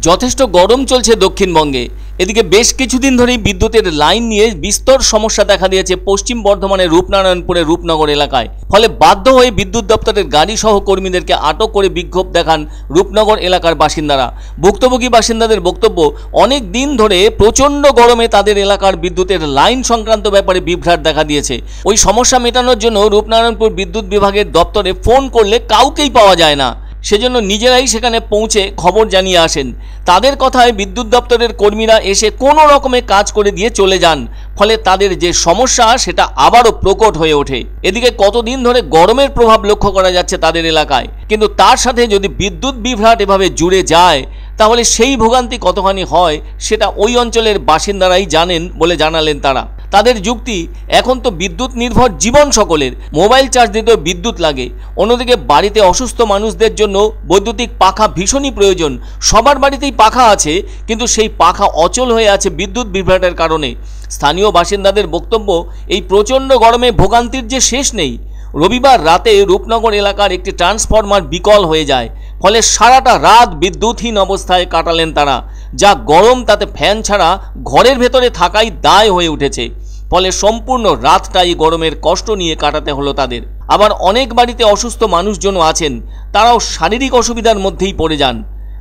যথেষ্ট গরম চলছে দক্ষিণবঙ্গে। এদিকে বেশ কিছুদিন ধরেই বিদ্যুতের লাইন নিয়ে বিস্তর সমস্যা দেখা দিয়েছে পশ্চিম বর্ধমানের রূপনারায়ণপুরের রূপনগর এলাকায়। ফলে বাধ্য হয়ে বিদ্যুৎ দপ্তরের গাড়ি সহ কর্মীদেরকে আটক করে বিক্ষোভ দেখান রূপনগর এলাকার বাসিন্দারা। ভুক্তভোগী বাসিন্দাদের বক্তব্য, অনেক দিন ধরে প্রচণ্ড গরমে তাদের এলাকার বিদ্যুতের লাইন সংক্রান্ত ব্যাপারে বিভ্রাট দেখা দিয়েছে। ওই সমস্যা মেটানোর জন্য রূপনারায়ণপুর বিদ্যুৎ বিভাগের দপ্তরে ফোন করলে কাউকেই পাওয়া যায় না। সেজন্য নিজেরাই সেখানে পৌঁছে খবর জানিয়ে আসেন। তাদের কথায় বিদ্যুৎ দপ্তরের কর্মীরা এসে কোনো রকমে কাজ করে দিয়ে চলে যান। ফলে তাদের যে সমস্যা সেটা আবারও প্রকট হয়ে ওঠে। এদিকে কতদিন ধরে গরমের প্রভাব লক্ষ্য করা যাচ্ছে তাদের এলাকায়, কিন্তু তার সাথে যদি বিদ্যুৎ বিভ্রাট এভাবে জুড়ে যায় তাহলে সেই ভোগান্তি কতখানি হয় সেটা ওই অঞ্চলের বাসিন্দারাই জানেন বলে জানালেন তারা। তাদের যুক্তি, এখন তো বিদ্যুৎ নির্ভর জীবন সকলের, মোবাইল চার্জ দিতেও বিদ্যুৎ লাগে। অন্যদিকে বাড়িতে অসুস্থ মানুষদের জন্য বৈদ্যুতিক পাখা ভীষণই প্রয়োজন। সবার বাড়িতেই পাখা আছে, কিন্তু সেই পাখা অচল হয়ে আছে বিদ্যুৎ বিভ্রাটের কারণে। স্থানীয় বাসিন্দাদের বক্তব্য, এই প্রচণ্ড গরমে ভোগান্তির যে শেষ নেই। রবিবার রাতে রূপনগর এলাকার একটি ট্রান্সফরমার বিকল হয়ে যায়, ফলে সারাটা রাত বিদ্যুৎহীন অবস্থায় কাটালেন তারা। যা গরম তাতে ফ্যান ছাড়া ঘরের ভেতরে থাকাই দায় হয়ে উঠেছে। ফলে সম্পূর্ণ রাতটাই গরমের কষ্ট নিয়ে কাটাতে হলো তাদের। আবার অনেক বাড়িতে অসুস্থ মানুষজনও আছেন, তারাও শারীরিক অসুবিধার মধ্যেই পড়ে যান।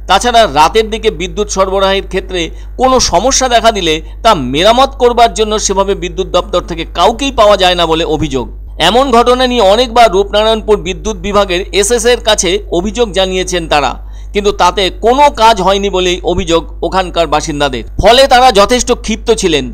তাছাড়া রাতের দিকে বিদ্যুৎ সরবরাহের ক্ষেত্রে কোনো সমস্যা দেখা দিলে তা মেরামত করবার জন্য সেভাবে বিদ্যুৎ দপ্তর থেকে কাউকেই পাওয়া যায় না বলে অভিযোগ। এমন ঘটনা নিয়ে অনেকবার রূপনারায়ণপুর বিদ্যুৎ বিভাগের এসএসের কাছে অভিযোগ জানিয়েছেন তারা, কিন্তু তাতে কোনো কাজ হয়নি বলেই অভিযোগ ওখানকার বাসিন্দাদের। ফলে তারা যথেষ্ট ক্ষিপ্ত ছিলেন,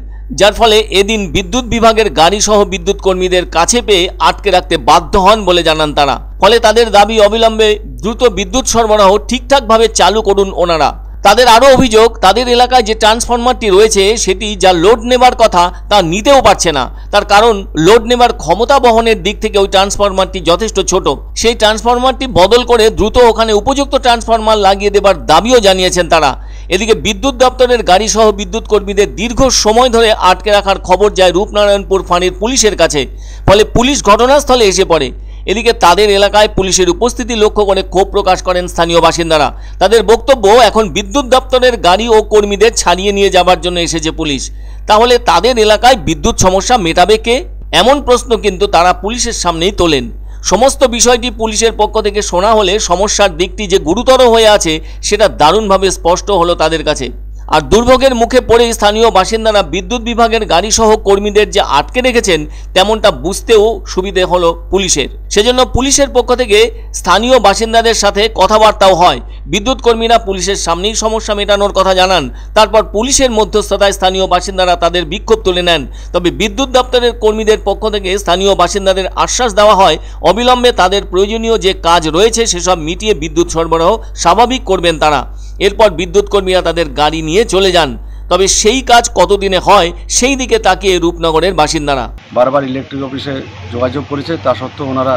যার ফলে এদিন বিদ্যুৎ বিভাগের গাড়ি সহ বিদ্যুৎ কর্মীদের কাছে পেয়ে আটকে রাখতে বাধ্য হন বলে জানান তারা। ফলে তাদের দাবি, অবিলম্বে দ্রুত বিদ্যুৎ সরবরাহ ঠিকঠাকভাবে চালু করুন ওনারা। তাদের আরও অভিযোগ, তাদের এলাকায় যে ট্রান্সফরমারটি রয়েছে সেটি যা লোড নেবার কথা তা নিতেও পারছে না। তার কারণ, লোড নেবার ক্ষমতা বহনের দিক থেকে ওই ট্রান্সফরমারটি যথেষ্ট ছোট। সেই ট্রান্সফরমারটি বদল করে দ্রুত ওখানে উপযুক্ত ট্রান্সফরমার লাগিয়ে দেবার দাবিও জানিয়েছেন তারা। এদিকে বিদ্যুৎ দপ্তরের গাড়ি সহ বিদ্যুৎ কর্মীদের দীর্ঘ সময় ধরে আটকে রাখার খবর যায় রূপনারায়ণপুর ফাঁড়ির পুলিশের কাছে। ফলে পুলিশ ঘটনাস্থলে এসে পড়ে। এদিকে তাদের এলাকায় পুলিশের উপস্থিতি লক্ষ্য করে ক্ষোভ প্রকাশ করেন স্থানীয় বাসিন্দারা। তাদের বক্তব্য, এখন বিদ্যুৎ দপ্তরের গাড়ি ও কর্মীদের ছাড়িয়ে নিয়ে যাবার জন্য এসেছে পুলিশ। তাহলে তাদের এলাকায় বিদ্যুৎ সমস্যা মেটাবে কে? এমন প্রশ্ন কিন্তু তারা পুলিশের সামনেই তোলেন। সমস্ত বিষয়টি পুলিশের পক্ষ থেকে শোনা হলে সমস্যার দিকটি যে গুরুতর হয়ে আছে সেটা দারুণভাবে স্পষ্ট হলো তাদের কাছে। আর দুর্ভোগের মুখে পড়ে স্থানীয় বাসিন্দারা বিদ্যুৎ বিভাগের গাড়ি সহ কর্মীদের যে আটকে রেখেছেন তেমনটা বুঝতেও সুবিধে হলো পুলিশের। সেজন্য পুলিশের পক্ষ থেকে স্থানীয় বাসিন্দাদের সাথে কথাবার্তাও হয়। বিদ্যুৎ কর্মীরা পুলিশের সামনেই সমস্যা মেটানোর কথা জানান। তারপর পুলিশের মধ্যস্থতায় স্থানীয় বাসিন্দারা তাদের বিক্ষোভ তুলে নেন। তবে বিদ্যুৎ দপ্তরের কর্মীদের পক্ষ থেকে স্থানীয় বাসিন্দাদের আশ্বাস দেওয়া হয়, অবিলম্বে তাদের প্রয়োজনীয় যে কাজ রয়েছে সেসব মিটিয়ে বিদ্যুৎ সরবরাহ স্বাভাবিক করবেন তারা। এরপর বিদ্যুৎ কর্মীরা তাদের গাড়ি নিয়ে চলে যান। তবে সেই কাজ কতদিনে হয় সেই দিকে তাকিয়ে রূপনগরের বাসিন্দারা। বারবার ইলেকট্রিক অফিসে যোগাযোগ করেছে, তা সত্ত্বেও ওনারা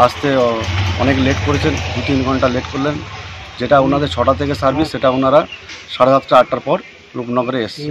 আসতে অনেক লেট করেছেন, 2-3 ঘন্টা লেট করলেন। যেটা ওনাদের 6টা থেকে সার্ভিস, সেটা ওনারা 7:30 8টার পর রূপনগরে এসেছে।